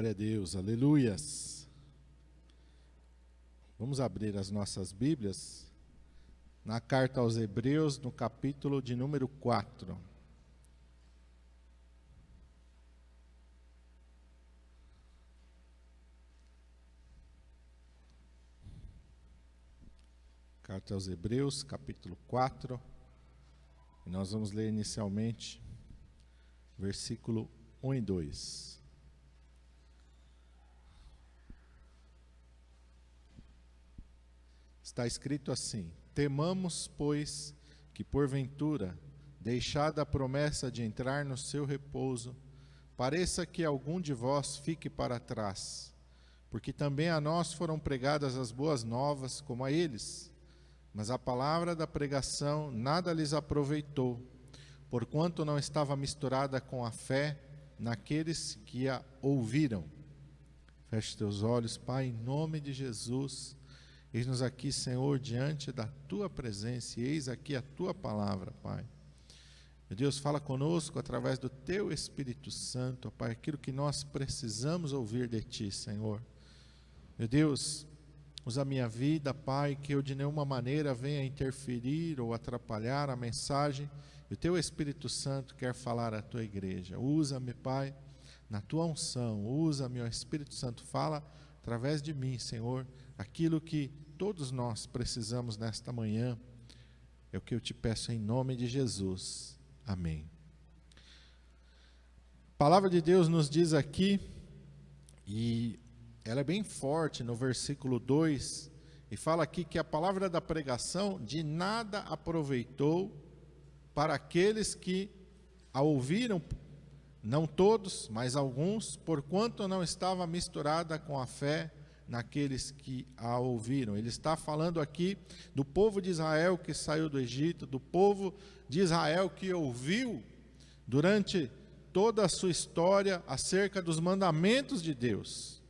Glória a Deus, aleluias. Vamos abrir as nossas Bíblias na carta aos Hebreus, no capítulo de número 4. Carta aos Hebreus, capítulo 4. E nós vamos ler inicialmente versículo 1 e 2. Está escrito assim: temamos, pois, que porventura, deixada a promessa de entrar no seu repouso, pareça que algum de vós fique para trás, porque também a nós foram pregadas as boas novas, como a eles. Mas a palavra da pregação nada lhes aproveitou, porquanto não estava misturada com a fé naqueles que a ouviram. Feche teus olhos, Pai, em nome de Jesus. Eis-nos aqui, Senhor, diante da Tua presença, e eis aqui a Tua palavra, Pai. Meu Deus, fala conosco através do Teu Espírito Santo, Pai, aquilo que nós precisamos ouvir de Ti, Senhor. Meu Deus, usa a minha vida, Pai, que eu de nenhuma maneira venha interferir ou atrapalhar a mensagem. E o Teu Espírito Santo quer falar à Tua igreja. Usa-me, Pai, na Tua unção. Usa-me, ó Espírito Santo, fala através de mim, Senhor, aquilo que todos nós precisamos nesta manhã. É o que eu te peço em nome de Jesus. Amém. A palavra de Deus nos diz aqui, e ela é bem forte no versículo 2, e fala aqui que a palavra da pregação de nada aproveitou para aqueles que a ouviram, não todos, mas alguns, porquanto não estava misturada com a fé naqueles que a ouviram. Ele está falando aqui do povo de Israel que saiu do Egito, do povo de Israel que ouviu durante toda a sua história acerca dos mandamentos de Deus.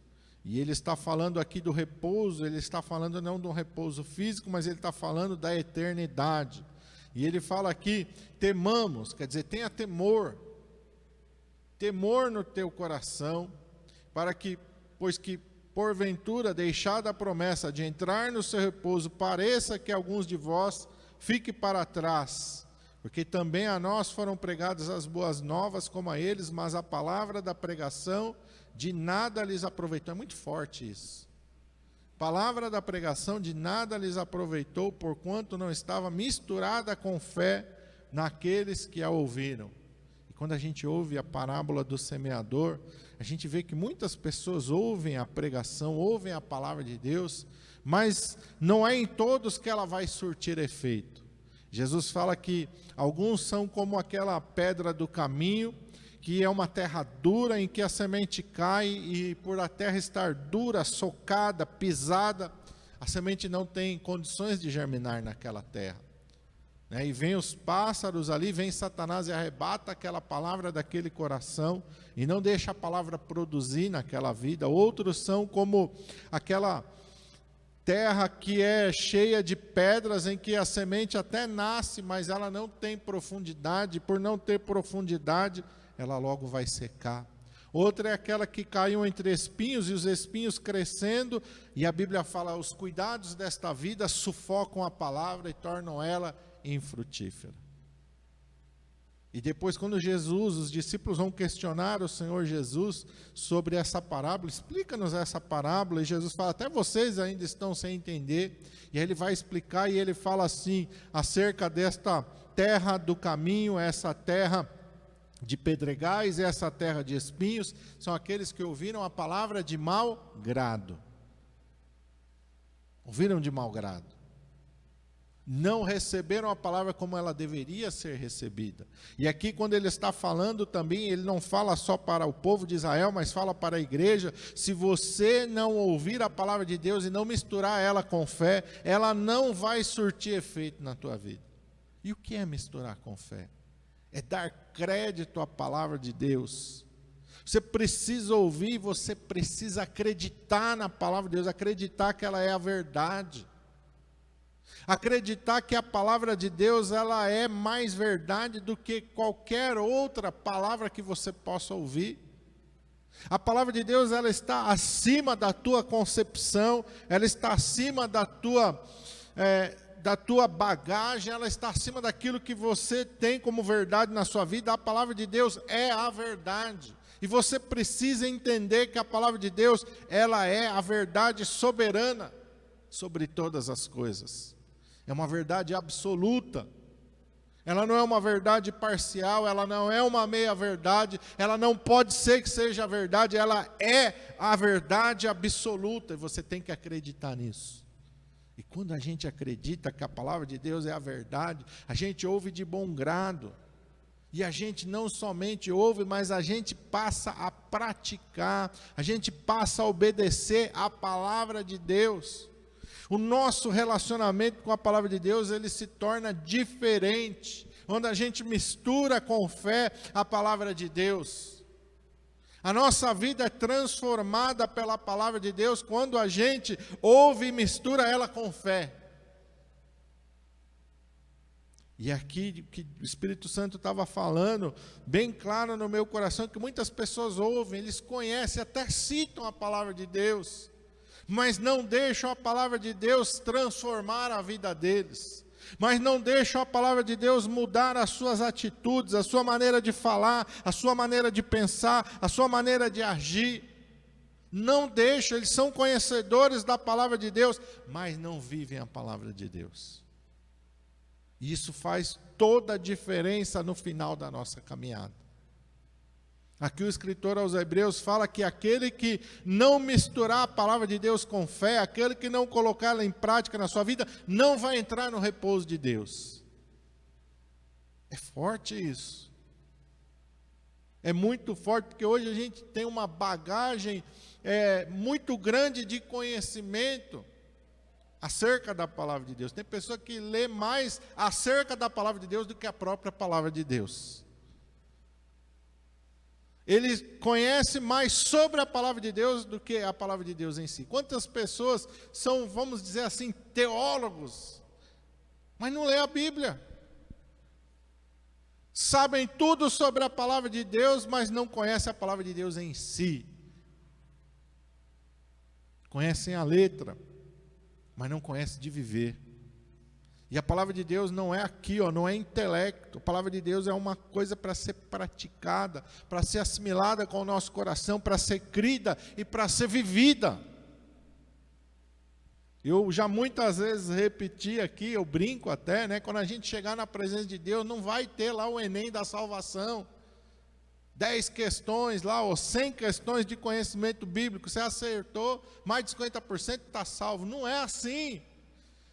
E ele está falando aqui do repouso, ele está falando não de um repouso físico, mas ele está falando da eternidade. E ele fala aqui, temamos, quer dizer, tenha temor no teu coração, para que, pois que porventura, deixada a promessa de entrar no seu repouso, pareça que alguns de vós fiquem para trás, porque também a nós foram pregadas as boas novas como a eles, mas a palavra da pregação de nada lhes aproveitou. É muito forte isso. Palavra da pregação de nada lhes aproveitou, porquanto não estava misturada com fé naqueles que a ouviram. E quando a gente ouve a parábola do semeador, a gente vê que muitas pessoas ouvem a pregação, ouvem a palavra de Deus, mas não é em todos que ela vai surtir efeito. Jesus fala que alguns são como aquela pedra do caminho, que é uma terra dura em que a semente cai e por a terra estar dura, socada, pisada, a semente não tem condições de germinar naquela terra. E vem os pássaros ali, vem Satanás e arrebata aquela palavra daquele coração e não deixa a palavra produzir naquela vida. Outros são como aquela terra que é cheia de pedras, em que a semente até nasce, mas ela não tem profundidade. Por não ter profundidade, ela logo vai secar. Outra é aquela que caiu entre espinhos, e os espinhos crescendo, e a Bíblia fala, os cuidados desta vida sufocam a palavra e tornam ela infrutífera. E depois, quando os discípulos vão questionar o Senhor Jesus sobre essa parábola, explica-nos essa parábola, e Jesus fala, até vocês ainda estão sem entender, e aí ele vai explicar, e ele fala assim, acerca desta terra do caminho, essa terra de pedregais, essa terra de espinhos, são aqueles que ouviram a palavra de mau grado. Ouviram de mau grado. Não receberam a palavra como ela deveria ser recebida. E aqui, quando ele está falando também, ele não fala só para o povo de Israel, mas fala para a igreja. Se você não ouvir a palavra de Deus e não misturar ela com fé, ela não vai surtir efeito na tua vida. E o que é misturar com fé? É dar crédito à palavra de Deus. Você precisa ouvir, você precisa acreditar na palavra de Deus, acreditar que ela é a verdade. Acreditar que a palavra de Deus ela é mais verdade do que qualquer outra palavra que você possa ouvir. A palavra de Deus, ela está acima da tua concepção, ela está acima da tua bagagem, ela está acima daquilo que você tem como verdade na sua vida. A palavra de Deus é a verdade. E você precisa entender que a palavra de Deus, ela é a verdade soberana sobre todas as coisas. É uma verdade absoluta. Ela não é uma verdade parcial, ela não é uma meia-verdade, ela não pode ser que seja a verdade, ela é a verdade absoluta, e você tem que acreditar nisso. E quando a gente acredita que a palavra de Deus é a verdade, a gente ouve de bom grado, e a gente não somente ouve, mas a gente passa a praticar, a gente passa a obedecer a palavra de Deus. O nosso relacionamento com a palavra de Deus, ele se torna diferente, quando a gente mistura com fé a palavra de Deus. A nossa vida é transformada pela palavra de Deus, quando a gente ouve e mistura ela com fé. E aqui, que o Espírito Santo estava falando, bem claro no meu coração, que muitas pessoas ouvem, eles conhecem, até citam a palavra de Deus, mas não deixam a palavra de Deus transformar a vida deles, mas não deixam a palavra de Deus mudar as suas atitudes, a sua maneira de falar, a sua maneira de pensar, a sua maneira de agir. Não deixam, eles são conhecedores da palavra de Deus, mas não vivem a palavra de Deus. E isso faz toda a diferença no final da nossa caminhada. Aqui o escritor aos Hebreus fala que aquele que não misturar a palavra de Deus com fé, aquele que não colocar ela em prática na sua vida, não vai entrar no repouso de Deus. É forte isso. É muito forte, porque hoje a gente tem uma bagagem muito grande de conhecimento acerca da palavra de Deus. Tem pessoa que lê mais acerca da palavra de Deus do que a própria palavra de Deus. Ele conhece mais sobre a palavra de Deus do que a palavra de Deus em si. Quantas pessoas são, vamos dizer assim, teólogos, mas não lê a Bíblia. Sabem tudo sobre a palavra de Deus, mas não conhecem a palavra de Deus em si. Conhecem a letra, mas não conhecem de viver. E a palavra de Deus não é aqui, não é intelecto. A palavra de Deus é uma coisa para ser praticada, para ser assimilada com o nosso coração, para ser crida e para ser vivida. Eu já muitas vezes repeti aqui, eu brinco até, quando a gente chegar na presença de Deus, não vai ter lá o Enem da salvação. 10 questões lá, ou 100 questões de conhecimento bíblico, você acertou, mais de 50% está salvo. Não é assim.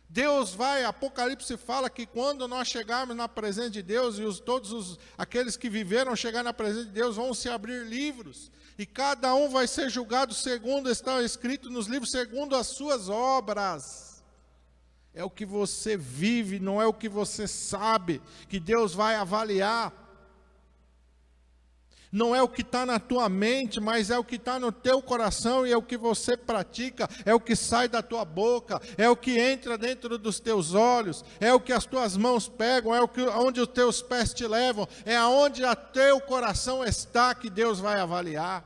Deus vai, Apocalipse fala que quando nós chegarmos na presença de Deus, e todos aqueles que viveram chegar na presença de Deus, vão se abrir livros, e cada um vai ser julgado segundo está escrito nos livros, segundo as suas obras. É o que você vive, não é o que você sabe, que Deus vai avaliar. Não é o que está na tua mente, mas é o que está no teu coração, e é o que você pratica, é o que sai da tua boca, é o que entra dentro dos teus olhos, é o que as tuas mãos pegam, é onde os teus pés te levam, é aonde o teu coração está que Deus vai avaliar.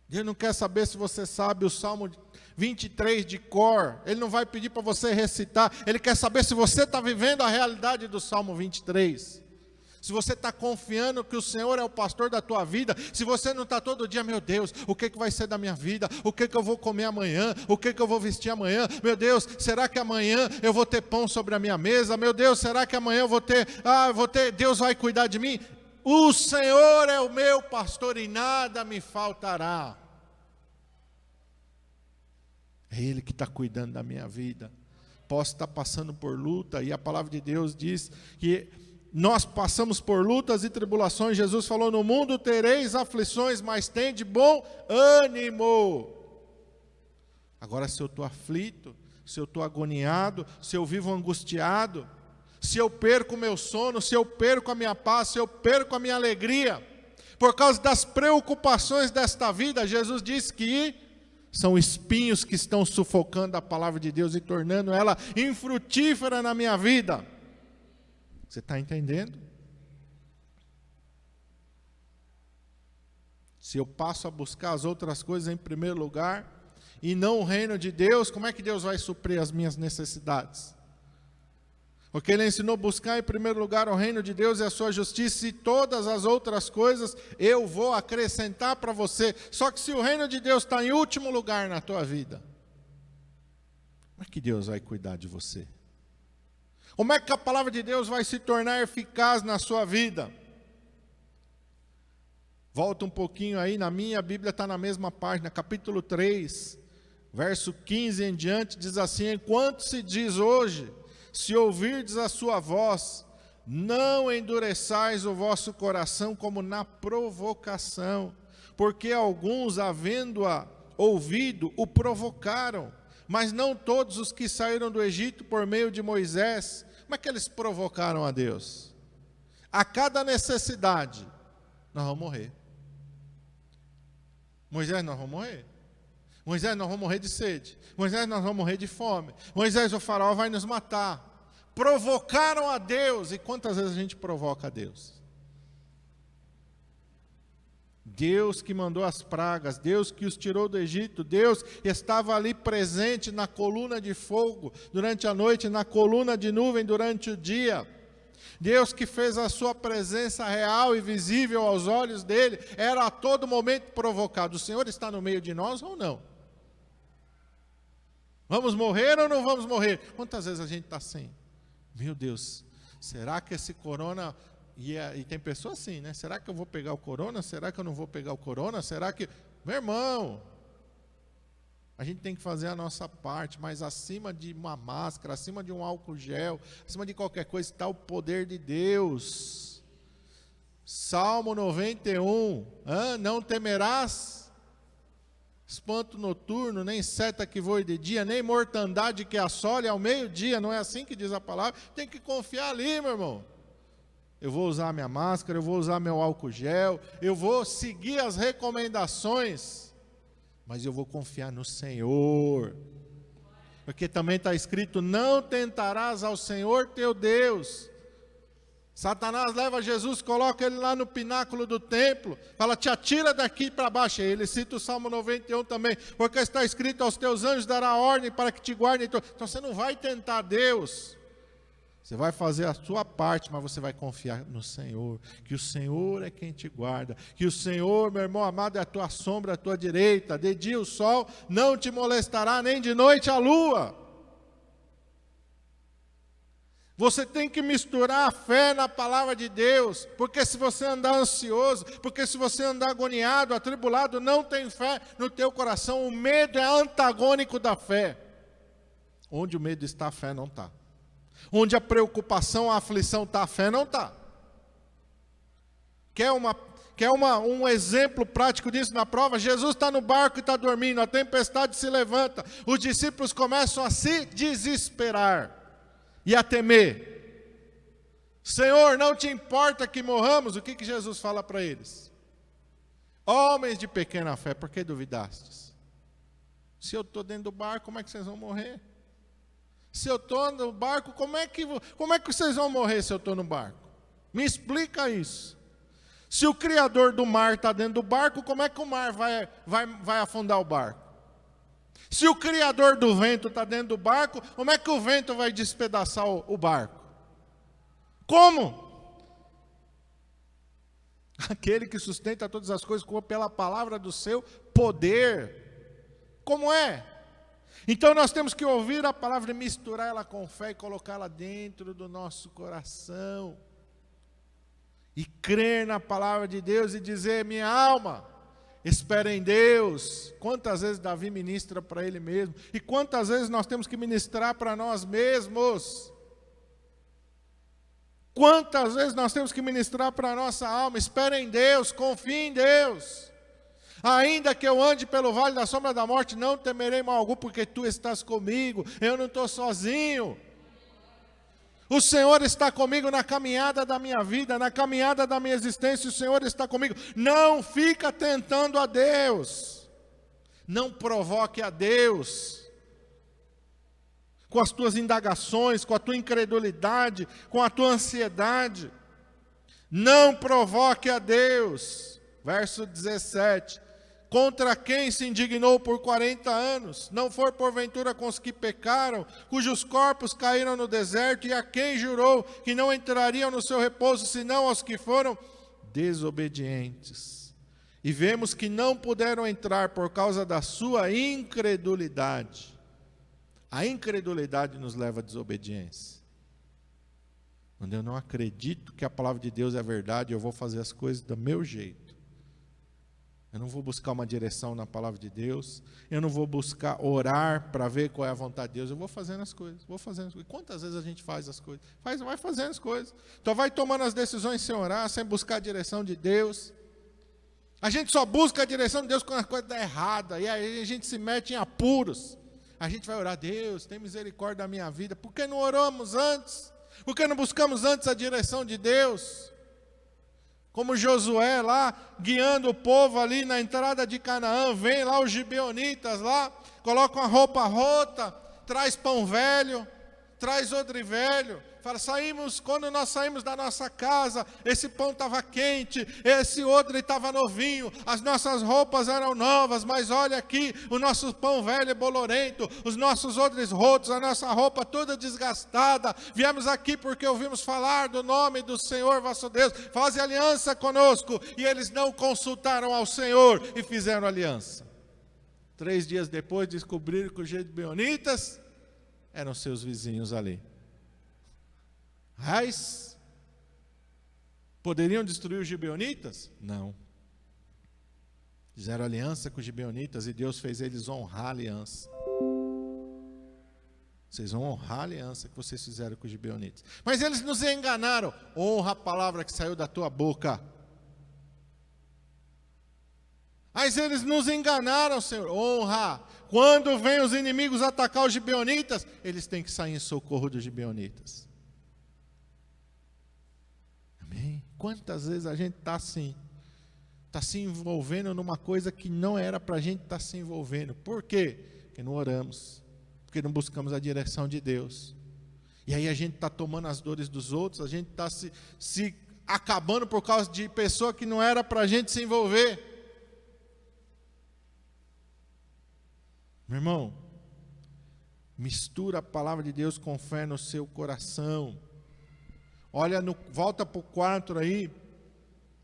Deus não quer saber se você sabe o Salmo 23 de cor, Ele não vai pedir para você recitar, Ele quer saber se você está vivendo a realidade do Salmo 23. Se você está confiando que o Senhor é o pastor da tua vida, se você não está todo dia, meu Deus, o que vai ser da minha vida? O que eu vou comer amanhã? O que eu vou vestir amanhã? Meu Deus, será que amanhã eu vou ter pão sobre a minha mesa? Meu Deus, será que amanhã eu vou ter, Deus vai cuidar de mim? O Senhor é o meu pastor e nada me faltará. É Ele que está cuidando da minha vida. Posso estar passando por luta, e a palavra de Deus diz que nós passamos por lutas e tribulações. Jesus falou: no mundo tereis aflições, mas tende bom ânimo. Agora, se eu estou aflito, se eu estou agoniado, se eu vivo angustiado, se eu perco o meu sono, se eu perco a minha paz, se eu perco a minha alegria, por causa das preocupações desta vida, Jesus diz que são espinhos que estão sufocando a palavra de Deus e tornando ela infrutífera na minha vida. Você está entendendo? Se eu passo a buscar as outras coisas em primeiro lugar, e não o reino de Deus, como é que Deus vai suprir as minhas necessidades? Porque Ele ensinou a buscar em primeiro lugar o reino de Deus e a sua justiça, e todas as outras coisas eu vou acrescentar para você. Só que se o reino de Deus está em último lugar na tua vida, como é que Deus vai cuidar de você? Como é que a palavra de Deus vai se tornar eficaz na sua vida? Volta um pouquinho aí, na minha Bíblia está na mesma página, capítulo 3, verso 15 em diante, diz assim: enquanto se diz hoje, se ouvirdes a sua voz, não endureçais o vosso coração como na provocação, porque alguns, havendo-a ouvido, o provocaram, mas não todos os que saíram do Egito por meio de Moisés. Como é que eles provocaram a Deus? A cada necessidade, nós vamos morrer. Moisés, nós vamos morrer. Moisés, nós vamos morrer de sede. Moisés, nós vamos morrer de fome. Moisés, o faraó vai nos matar. Provocaram a Deus. E quantas vezes a gente provoca a Deus? Deus que mandou as pragas, Deus que os tirou do Egito, Deus estava ali presente na coluna de fogo durante a noite, na coluna de nuvem durante o dia. Deus que fez a sua presença real e visível aos olhos dele, era a todo momento provocado. O Senhor está no meio de nós ou não? Vamos morrer ou não vamos morrer? Quantas vezes a gente está assim? Meu Deus, será que esse corona... E tem pessoas assim, né? Será que eu vou pegar o corona? Será que eu não vou pegar o corona? Será que... Meu irmão, a gente tem que fazer a nossa parte, mas acima de uma máscara, acima de um álcool gel, acima de qualquer coisa está o poder de Deus. Salmo 91, não temerás espanto noturno, nem seta que voe de dia, nem mortandade que assole ao meio-dia. Não é assim que diz a palavra? Tem que confiar ali, meu irmão. Eu vou usar minha máscara, eu vou usar meu álcool gel, eu vou seguir as recomendações, mas eu vou confiar no Senhor. Porque também está escrito: não tentarás ao Senhor teu Deus. Satanás leva Jesus, coloca ele lá no pináculo do templo, fala: te atira daqui para baixo. Ele cita o Salmo 91 também, porque está escrito: aos teus anjos dará ordem para que te guardem. Então você não vai tentar Deus. Você vai fazer a sua parte, mas você vai confiar no Senhor, que o Senhor é quem te guarda, que o Senhor, meu irmão amado, é a tua sombra, a tua direita. De dia o sol não te molestará, nem de noite a lua. Você tem que misturar a fé na palavra de Deus, porque se você andar ansioso, porque se você andar agoniado, atribulado, não tem fé no teu coração. O medo é antagônico da fé. Onde o medo está, a fé não está. Onde a preocupação, a aflição está, a fé não está. Quer um exemplo prático disso na prova? Jesus está no barco e está dormindo, a tempestade se levanta, os discípulos começam a se desesperar e a temer. Senhor, não te importa que morramos? O que Jesus fala para eles? Homens de pequena fé, por que duvidastes? Se eu estou dentro do barco, como é que vocês vão morrer? Se eu estou no barco, como é que vocês vão morrer se eu estou no barco? Me explica isso. Se o Criador do mar está dentro do barco, como é que o mar vai afundar o barco? Se o Criador do vento está dentro do barco, como é que o vento vai despedaçar o barco? Como? Aquele que sustenta todas as coisas pela palavra do seu poder. Como é? Então nós temos que ouvir a palavra e misturar ela com fé e colocá-la dentro do nosso coração. E crer na palavra de Deus e dizer: minha alma, espera em Deus. Quantas vezes Davi ministra para ele mesmo? E quantas vezes nós temos que ministrar para nós mesmos? Quantas vezes nós temos que ministrar para a nossa alma? Espera em Deus, confie em Deus. Ainda que eu ande pelo vale da sombra da morte, não temerei mal algum, porque tu estás comigo. Eu não estou sozinho. O Senhor está comigo na caminhada da minha vida, na caminhada da minha existência. O Senhor está comigo. Não fica tentando a Deus. Não provoque a Deus com as tuas indagações, com a tua incredulidade, com a tua ansiedade. Não provoque a Deus. Verso 17. Contra quem se indignou por 40 anos? Não for porventura com os que pecaram, cujos corpos caíram no deserto, e a quem jurou que não entrariam no seu repouso, senão aos que foram desobedientes. E vemos que não puderam entrar por causa da sua incredulidade. A incredulidade nos leva à desobediência. Quando eu não acredito que a palavra de Deus é verdade, eu vou fazer as coisas do meu jeito. Eu não vou buscar uma direção na palavra de Deus. Eu não vou buscar orar para ver qual é a vontade de Deus. Eu vou fazendo as coisas. Quantas vezes a gente faz as coisas? Vai fazendo as coisas. Então vai tomando as decisões sem orar, sem buscar a direção de Deus. A gente só busca a direção de Deus quando a coisa está errada. E aí a gente se mete em apuros. A gente vai orar: Deus, tem misericórdia da minha vida. Por que não oramos antes? Por que não buscamos antes a direção de Deus? Como Josué lá, guiando o povo ali na entrada de Canaã, vem lá os gibeonitas lá, colocam a roupa rota, traz pão velho, traz odre velho. Fala: quando nós saímos da nossa casa, esse pão estava quente, esse odre estava novinho, as nossas roupas eram novas, mas olha aqui, o nosso pão velho é bolorento, os nossos odres rotos, a nossa roupa toda desgastada. Viemos aqui porque ouvimos falar do nome do Senhor vosso Deus, faze aliança conosco. E eles não consultaram ao Senhor e fizeram aliança. 3 dias depois descobriram que os gibeonitas eram seus vizinhos ali. Mas poderiam destruir os gibeonitas? Não. Fizeram aliança com os gibeonitas e Deus fez eles honrar a aliança. Vocês vão honrar a aliança que vocês fizeram com os gibeonitas. Mas eles nos enganaram. Honra a palavra que saiu da tua boca. Mas eles nos enganaram, Senhor. Honra. Quando vem os inimigos atacar os gibeonitas, eles têm que sair em socorro dos gibeonitas. Amém? Quantas vezes a gente está assim, está se envolvendo numa coisa que não era para a gente estar se envolvendo. Por quê? Porque não oramos, porque não buscamos a direção de Deus. E aí a gente está tomando as dores dos outros, a gente está se acabando por causa de pessoa que não era para a gente se envolver. Meu irmão, mistura a palavra de Deus com fé no seu coração. Olha, volta para o 4 aí,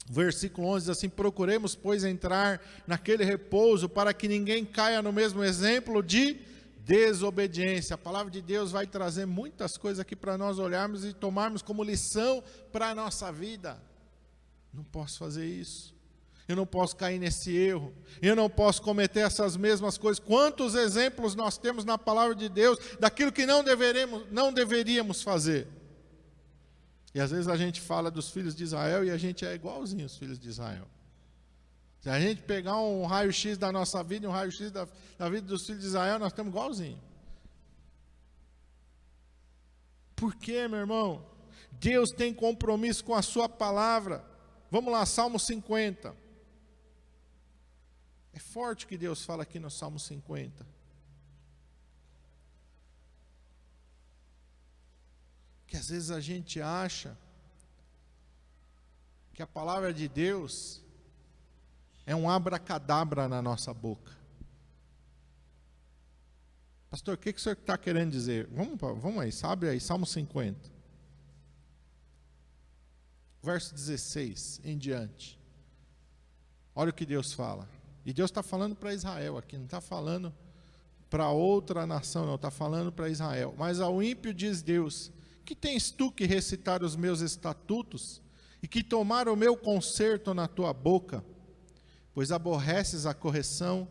versículo 11, diz assim: procuremos, pois, entrar naquele repouso, para que ninguém caia no mesmo exemplo de desobediência. A palavra de Deus vai trazer muitas coisas aqui para nós olharmos e tomarmos como lição para a nossa vida. Não posso fazer isso, eu não posso cair nesse erro, eu não posso cometer essas mesmas coisas. Quantos exemplos nós temos na palavra de Deus daquilo que não deveríamos fazer? E às vezes a gente fala dos filhos de Israel e a gente é igualzinho aos filhos de Israel. Se a gente pegar um raio-x da nossa vida e um raio-x da vida dos filhos de Israel, nós estamos igualzinho. Por quê, meu irmão? Deus tem compromisso com a sua palavra. Vamos lá, Salmo 50. É forte o que Deus fala aqui no Salmo 50. Que às vezes a gente acha que a palavra de Deus é um abracadabra na nossa boca. Pastor, o que o senhor está querendo dizer? Vamos aí, sabe aí, Salmo 50. Verso 16 em diante. Olha o que Deus fala. E Deus está falando para Israel aqui, não está falando para outra nação, não, está falando para Israel. Mas ao ímpio diz Deus: que tens tu que recitar os meus estatutos e que tomar o meu conserto na tua boca? Pois aborreces a correção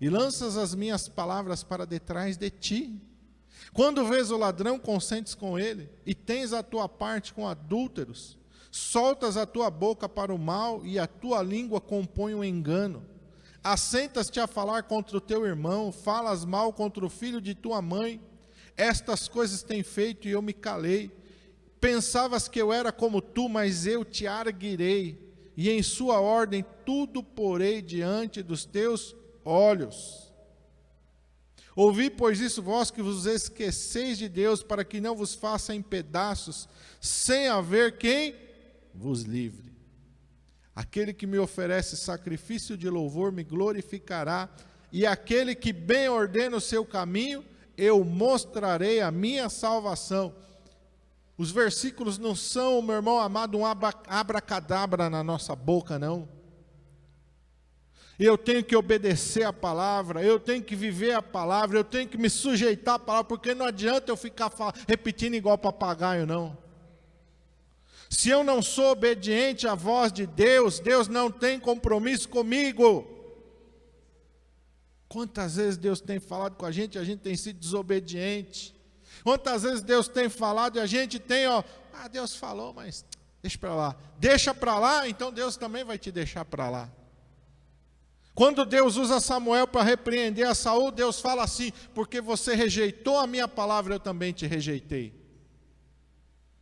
e lanças as minhas palavras para detrás de ti. Quando vês o ladrão, consentes com ele, e tens a tua parte com adúlteros. Soltas a tua boca para o mal e a tua língua compõe o engano. Assentas-te a falar contra o teu irmão, falas mal contra o filho de tua mãe. Estas coisas tem feito e eu me calei. Pensavas que eu era como tu, mas eu te arguirei, e em sua ordem tudo porei diante dos teus olhos. Ouvi, pois, isso vós que vos esqueceis de Deus, para que não vos faça em pedaços, sem haver quem vos livre. Aquele que me oferece sacrifício de louvor me glorificará, e aquele que bem ordena o seu caminho, eu mostrarei a minha salvação. Os versículos não são, meu irmão amado, um abracadabra na nossa boca, não. Eu tenho que obedecer a palavra, eu tenho que viver a palavra, eu tenho que me sujeitar à palavra, porque não adianta eu ficar repetindo igual papagaio, não. Se eu não sou obediente à voz de Deus, Deus não tem compromisso comigo. Quantas vezes Deus tem falado com a gente tem sido desobediente. Quantas vezes Deus tem falado e a gente tem, Deus falou, mas deixa para lá. Deixa para lá, então Deus também vai te deixar para lá. Quando Deus usa Samuel para repreender a Saul, Deus fala assim, porque você rejeitou a minha palavra, eu também te rejeitei.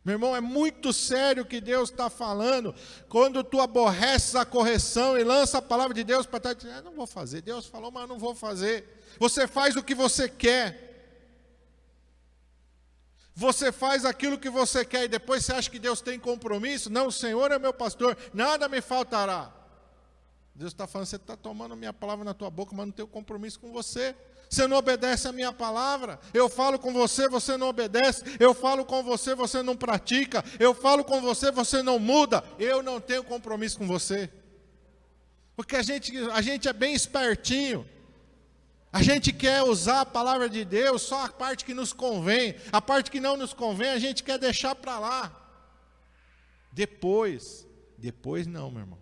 Meu irmão, é muito sério o que Deus está falando. Quando tu aborreces a correção e lança a palavra de Deus para trás, diz, não vou fazer, Deus falou, mas eu não vou fazer. Você faz o que você quer. Você faz aquilo que você quer e depois você acha que Deus tem compromisso? Não, o Senhor é meu pastor, nada me faltará. Deus está falando, você está tomando a minha palavra na tua boca, mas não tem compromisso com você. Você não obedece a minha palavra. Eu falo com você, você não obedece. Eu falo com você, você não pratica. Eu falo com você, você não muda. Eu não tenho compromisso com você. Porque a gente é bem espertinho. A gente quer usar a palavra de Deus só a parte que nos convém. A parte que não nos convém, a gente quer deixar para lá. Depois não, meu irmão.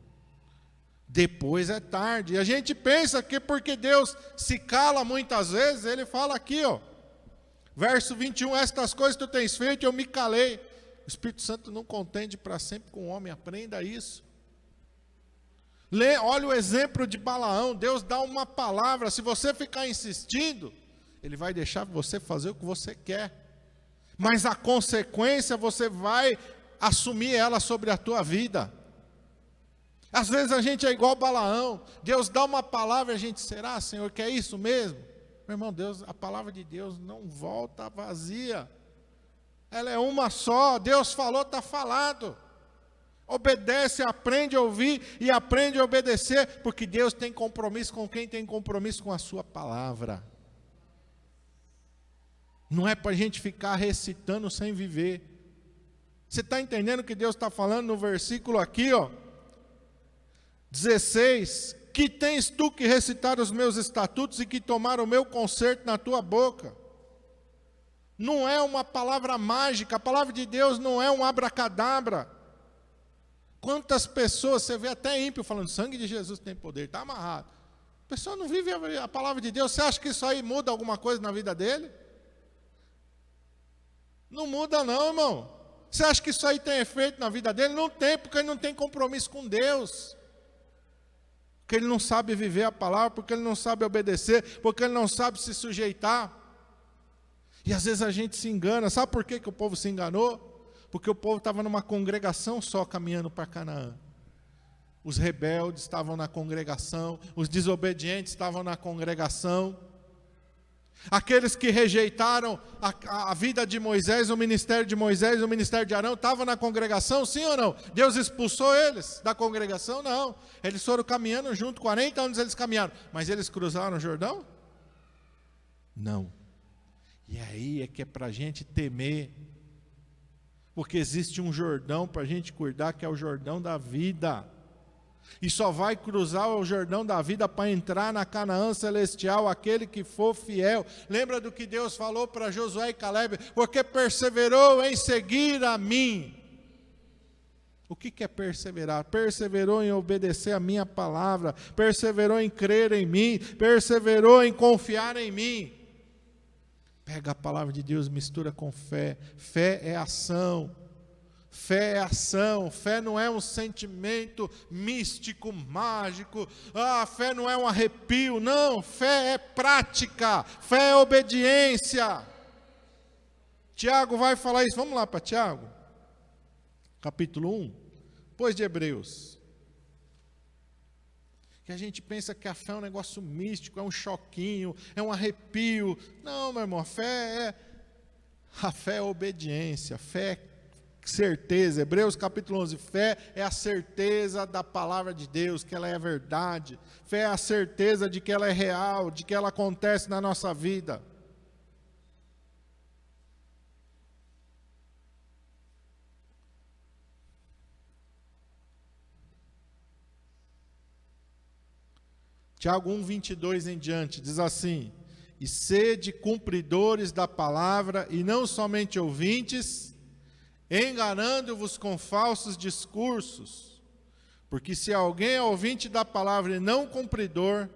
Depois é tarde. E a gente pensa que porque Deus se cala muitas vezes, Ele fala aqui, verso 21, estas coisas tu tens feito e eu me calei. O Espírito Santo não contende para sempre com o homem, aprenda isso. Olha o exemplo de Balaão, Deus dá uma palavra, se você ficar insistindo, Ele vai deixar você fazer o que você quer. Mas a consequência você vai assumir ela sobre a tua vida. Às vezes a gente é igual Balaão, Deus dá uma palavra e a gente, será, Senhor, que é isso mesmo? Meu irmão, a palavra de Deus não volta vazia, ela é uma só, Deus falou, está falado. Obedece, aprende a ouvir e aprende a obedecer, porque Deus tem compromisso com quem tem compromisso com a sua palavra. Não é para a gente ficar recitando sem viver. Você está entendendo o que Deus está falando no versículo aqui, 16, que tens tu que recitar os meus estatutos e que tomar o meu conserto na tua boca. Não é uma palavra mágica, a palavra de Deus não é um abracadabra. Quantas pessoas, você vê até ímpio falando, sangue de Jesus tem poder, está amarrado. A pessoa não vive a palavra de Deus, você acha que isso aí muda alguma coisa na vida dele? Não muda não, irmão. Você acha que isso aí tem efeito na vida dele? Não tem, porque ele não tem compromisso com Deus. Porque ele não sabe viver a palavra, porque ele não sabe obedecer, porque ele não sabe se sujeitar. E às vezes a gente se engana, sabe por que o povo se enganou? Porque o povo estava numa congregação só caminhando para Canaã. Os rebeldes estavam na congregação, os desobedientes estavam na congregação. Aqueles que rejeitaram a vida de Moisés, o ministério de Moisés, o ministério de Arão, estavam na congregação, sim ou não? Deus expulsou eles da congregação? Não. Eles foram caminhando junto, 40 anos eles caminharam. Mas eles cruzaram o Jordão? Não. E aí é que é para a gente temer. Porque existe um Jordão para a gente cuidar, que é o Jordão da vida. E só vai cruzar o Jordão da vida para entrar na Canaã celestial, aquele que for fiel. Lembra do que Deus falou para Josué e Caleb? Porque perseverou em seguir a mim. O que é perseverar? Perseverou em obedecer a minha palavra, perseverou em crer em mim, perseverou em confiar em mim. Pega a palavra de Deus, mistura com fé. Fé é ação. Fé é ação. Fé não é um sentimento místico, mágico. Fé não é um arrepio. Não, fé é prática. Fé é obediência. Tiago vai falar isso. Vamos lá para Tiago. Capítulo 1. Depois de Hebreus. Que a gente pensa que a fé é um negócio místico, é um choquinho, é um arrepio. Não, meu irmão, a fé é obediência, a fé é certeza. Hebreus capítulo 11, fé é a certeza da palavra de Deus, que ela é verdade. Fé é a certeza de que ela é real, de que ela acontece na nossa vida. Tiago 1:22 em diante, diz assim: e sede cumpridores da palavra, e não somente ouvintes, enganando-vos com falsos discursos. Porque se alguém é ouvinte da palavra e não cumpridor,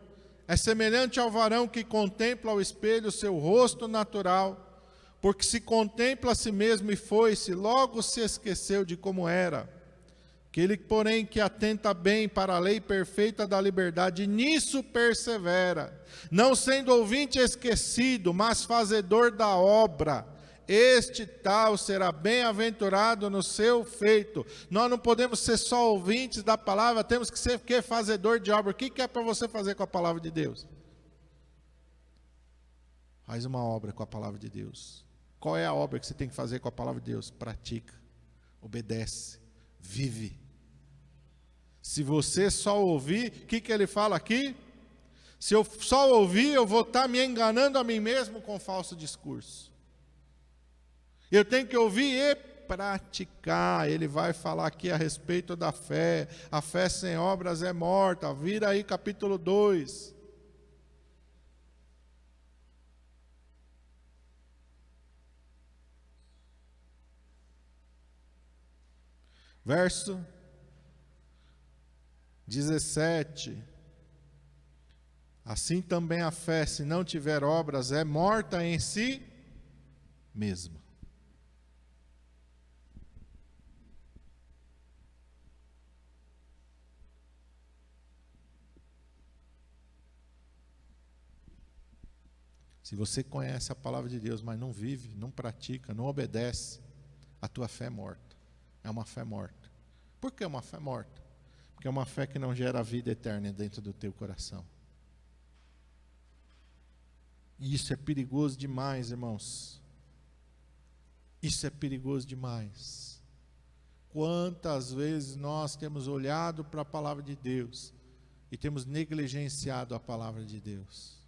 é semelhante ao varão que contempla ao espelho o seu rosto natural, porque se contempla a si mesmo e foi-se, logo se esqueceu de como era. Aquele, porém, que atenta bem para a lei perfeita da liberdade, nisso persevera, não sendo ouvinte esquecido, mas fazedor da obra, este tal será bem-aventurado no seu feito. Nós não podemos ser só ouvintes da palavra, temos que ser fazedor de obra. O que é para você fazer com a palavra de Deus? Faz uma obra com a palavra de Deus. Qual é a obra que você tem que fazer com a palavra de Deus? Pratica, obedece, vive. Se você só ouvir, o que ele fala aqui? Se eu só ouvir, eu vou estar me enganando a mim mesmo com falso discurso. Eu tenho que ouvir e praticar. Ele vai falar aqui a respeito da fé. A fé sem obras é morta. Vira aí capítulo 2. Verso 17. Assim também a fé, se não tiver obras, é morta em si mesma. Se você conhece a palavra de Deus, mas não vive, não pratica, não obedece, a tua fé é morta. É uma fé morta. Por que uma fé morta? Porque é uma fé que não gera vida eterna dentro do teu coração. E isso é perigoso demais, irmãos. Isso é perigoso demais. Quantas vezes nós temos olhado para a palavra de Deus e temos negligenciado a palavra de Deus?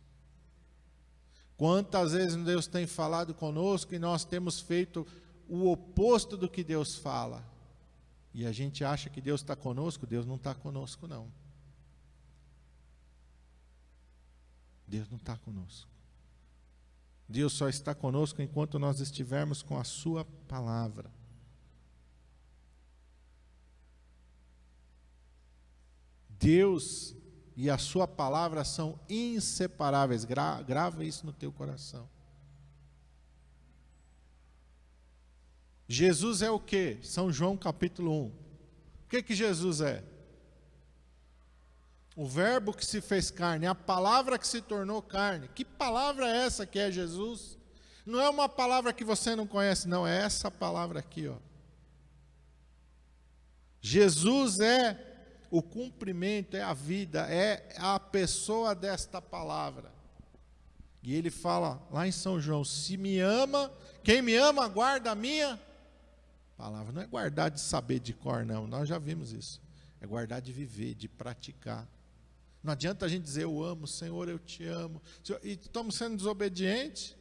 Quantas vezes Deus tem falado conosco e nós temos feito o oposto do que Deus fala? E a gente acha que Deus está conosco. Deus não está conosco, não. Deus não está conosco. Deus só está conosco enquanto nós estivermos com a sua palavra. Deus e a sua palavra são inseparáveis. Grava isso no teu coração. Jesus é o quê? São João capítulo 1. O que Jesus é? O verbo que se fez carne, a palavra que se tornou carne. Que palavra é essa que é Jesus? Não é uma palavra que você não conhece, não, é essa palavra aqui, ó. Jesus é o cumprimento, é a vida, é a pessoa desta palavra. E ele fala lá em São João: se me ama, quem me ama guarda a minha palavra. Não é guardar de saber de cor, não, nós já vimos isso. É guardar de viver, de praticar. Não adianta a gente dizer eu amo, Senhor, eu te amo, e estamos sendo desobedientes,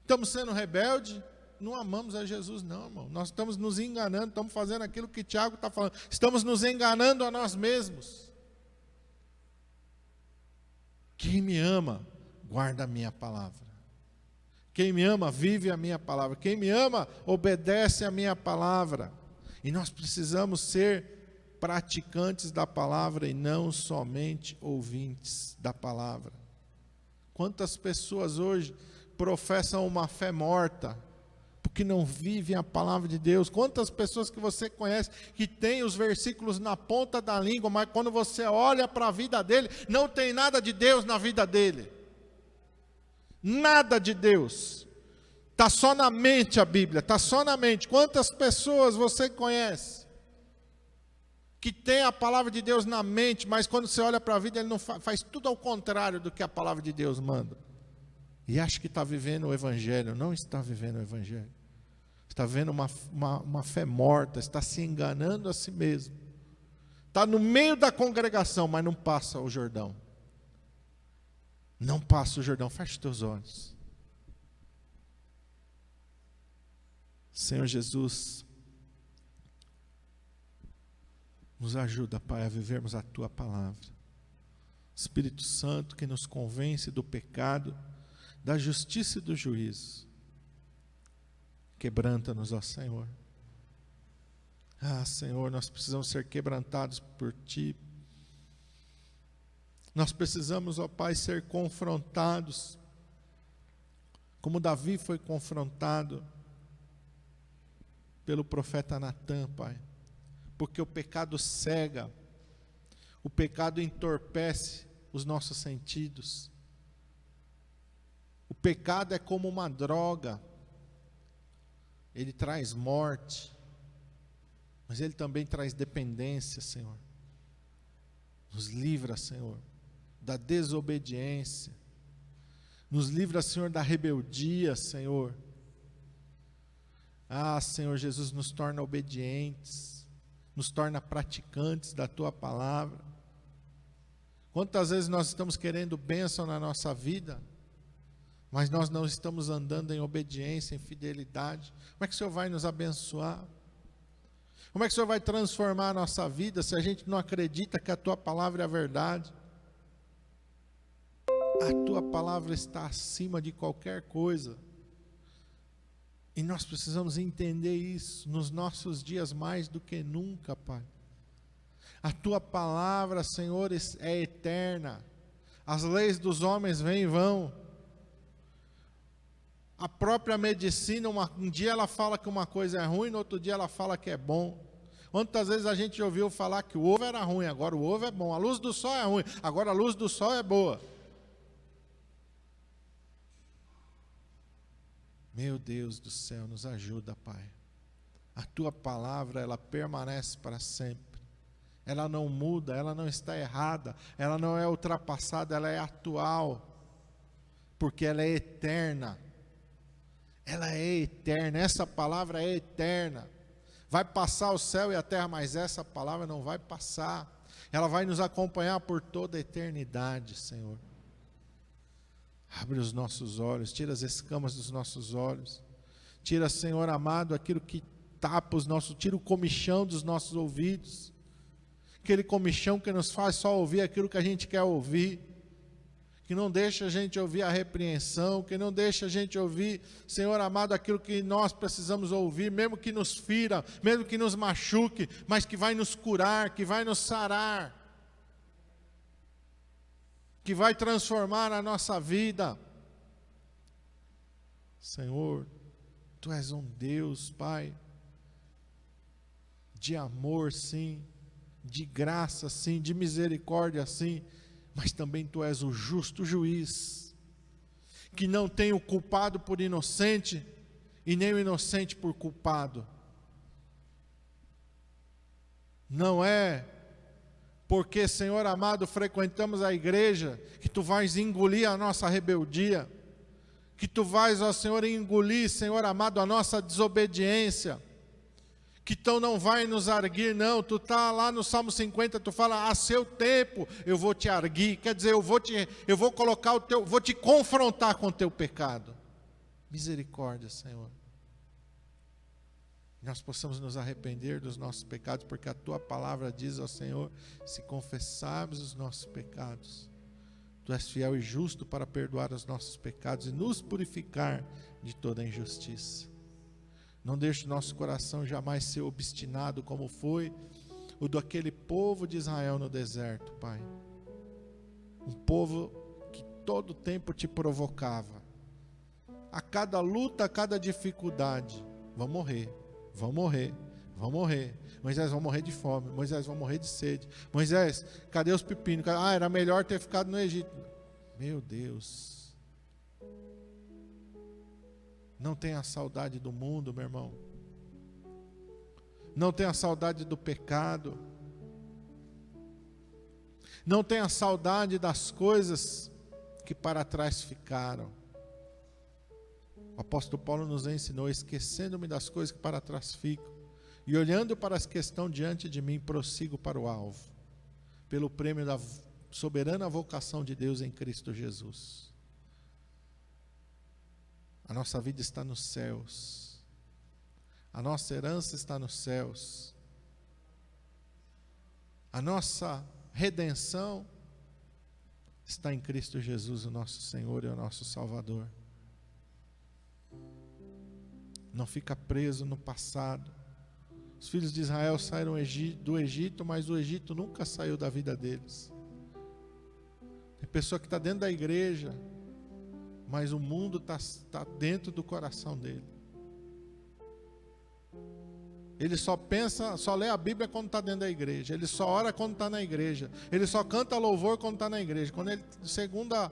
estamos sendo rebeldes, não amamos a Jesus não, irmão. Nós estamos nos enganando, estamos fazendo aquilo que Tiago está falando, estamos nos enganando a nós mesmos. Quem me ama, guarda a minha palavra. Quem me ama, vive a minha palavra. Quem me ama, obedece a minha palavra. E nós precisamos ser praticantes da palavra e não somente ouvintes da palavra. Quantas pessoas hoje professam uma fé morta, porque não vivem a palavra de Deus? Quantas pessoas que você conhece que tem os versículos na ponta da língua, mas quando você olha para a vida dele, não tem nada de Deus na vida dele. Nada de Deus. Está só na mente a Bíblia, está só na mente. Quantas pessoas você conhece que tem a palavra de Deus na mente, mas quando você olha para a vida, ele não faz tudo ao contrário do que a palavra de Deus manda. E acha que está vivendo o Evangelho. Não está vivendo o Evangelho. está vendo uma fé morta, está se enganando a si mesmo. Está no meio da congregação, mas não passa o Jordão. Não passa o Jordão. Feche teus olhos. Senhor Jesus, nos ajuda, Pai, a vivermos a Tua palavra. Espírito Santo que nos convence do pecado, da justiça e do juízo. Quebranta-nos, ó Senhor. Senhor, nós precisamos ser quebrantados por Ti. Nós precisamos, ó Pai, ser confrontados, como Davi foi confrontado pelo profeta Natã, Pai. Porque o pecado cega, o pecado entorpece os nossos sentidos. O pecado é como uma droga, ele traz morte, mas ele também traz dependência, Senhor. Nos livra, Senhor, da desobediência. Nos livra, Senhor, da rebeldia, Senhor. Senhor Jesus, nos torna obedientes, nos torna praticantes da Tua palavra. Quantas vezes nós estamos querendo bênção na nossa vida, mas nós não estamos andando em obediência, em fidelidade. Como é que o Senhor vai nos abençoar? Como é que o Senhor vai transformar a nossa vida se a gente não acredita que a Tua palavra é a verdade? A Tua palavra está acima de qualquer coisa. E nós precisamos entender isso nos nossos dias mais do que nunca, Pai. A Tua palavra, Senhor, é eterna. As leis dos homens vêm e vão. A própria medicina, um dia ela fala que uma coisa é ruim, no outro dia ela fala que é bom. Quantas vezes a gente ouviu falar que o ovo era ruim, agora o ovo é bom. A luz do sol é ruim, agora a luz do sol é boa. Meu Deus do céu, nos ajuda, Pai. A Tua palavra, ela permanece para sempre. Ela não muda, ela não está errada, ela não é ultrapassada, ela é atual. Porque ela é eterna. Ela é eterna, essa palavra é eterna. Vai passar o céu e a terra, mas essa palavra não vai passar. Ela vai nos acompanhar por toda a eternidade, Senhor. Abre os nossos olhos, tira as escamas dos nossos olhos. Tira, Senhor amado, aquilo que tapa os nossos, tira o comichão dos nossos ouvidos. Aquele comichão que nos faz só ouvir aquilo que a gente quer ouvir. Que não deixa a gente ouvir a repreensão, que não deixa a gente ouvir, Senhor amado, aquilo que nós precisamos ouvir, mesmo que nos fira, mesmo que nos machuque, mas que vai nos curar, que vai nos sarar, que vai transformar a nossa vida. Senhor, Tu és um Deus, Pai, de amor, sim, de graça, sim, de misericórdia, sim, mas também Tu és o justo juiz, que não tem o culpado por inocente, e nem o inocente por culpado. Não é porque, Senhor amado, frequentamos a igreja, que Tu vais engolir a nossa rebeldia, que Tu vais, ó Senhor, engolir, Senhor amado, a nossa desobediência, que Tu não vai nos arguir, não. Tu está lá no Salmo 50, Tu fala, a seu tempo eu vou te arguir, quer dizer, eu vou colocar vou te confrontar com o teu pecado. Misericórdia, Senhor. Nós possamos nos arrepender dos nossos pecados, porque a Tua palavra diz ao Senhor, se confessarmos os nossos pecados, Tu és fiel e justo para perdoar os nossos pecados e nos purificar de toda injustiça. Não deixe o nosso coração jamais ser obstinado como foi o daquele povo de Israel no deserto, Pai. Um povo que todo tempo Te provocava. A cada luta, a cada dificuldade, vão morrer, vão morrer, vão morrer. Moisés, vão morrer de fome. Moisés, vão morrer de sede. Moisés, cadê os pepinos? Era melhor ter ficado no Egito. Meu Deus. Não tenha saudade do mundo, meu irmão. Não tenha saudade do pecado. Não tenha saudade das coisas que para trás ficaram. O apóstolo Paulo nos ensinou: esquecendo-me das coisas que para trás ficam, e olhando para as que estão diante de mim, prossigo para o alvo, pelo prêmio da soberana vocação de Deus em Cristo Jesus. A nossa vida está nos céus, a nossa herança está nos céus, a nossa redenção está em Cristo Jesus, o nosso Senhor e o nosso Salvador. Não fica preso no passado. Os filhos de Israel saíram do Egito, mas o Egito nunca saiu da vida deles. Tem pessoa que está dentro da igreja, mas o mundo está dentro do coração dele. Ele só pensa, só lê a Bíblia quando está dentro da igreja. Ele só ora quando está na igreja. Ele só canta louvor quando está na igreja. Quando ele, de segunda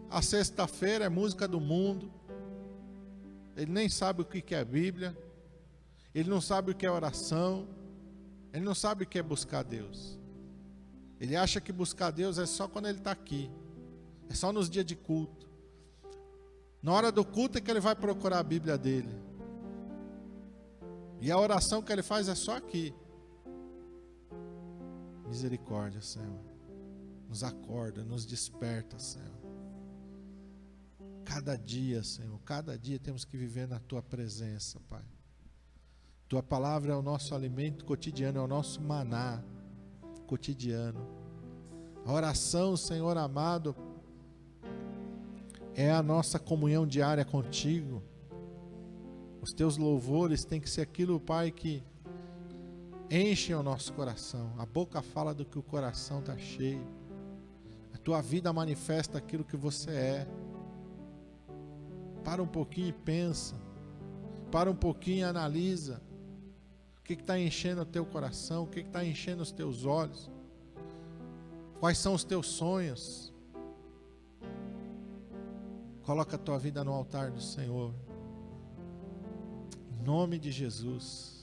a sexta-feira, é música do mundo. Ele nem sabe o que é a Bíblia. Ele não sabe o que é oração. Ele não sabe o que é buscar Deus. Ele acha que buscar Deus é só quando ele está aqui. É só nos dias de culto. Na hora do culto é que ele vai procurar a Bíblia dele. E a oração que ele faz é só aqui. Misericórdia, Senhor. Nos acorda, nos desperta, Senhor. Cada dia, Senhor, cada dia temos que viver na Tua presença, Pai. Tua palavra é o nosso alimento cotidiano, é o nosso maná cotidiano. A oração, Senhor amado, é a nossa comunhão diária contigo. Os teus louvores têm que ser aquilo, Pai, que enchem o nosso coração. A boca fala do que o coração está cheio. A tua vida manifesta aquilo que você é. Para um pouquinho e pensa. Para um pouquinho e analisa. O que está enchendo o teu coração? O que está enchendo os teus olhos? Quais são os teus sonhos? Coloca a tua vida no altar do Senhor. Em nome de Jesus.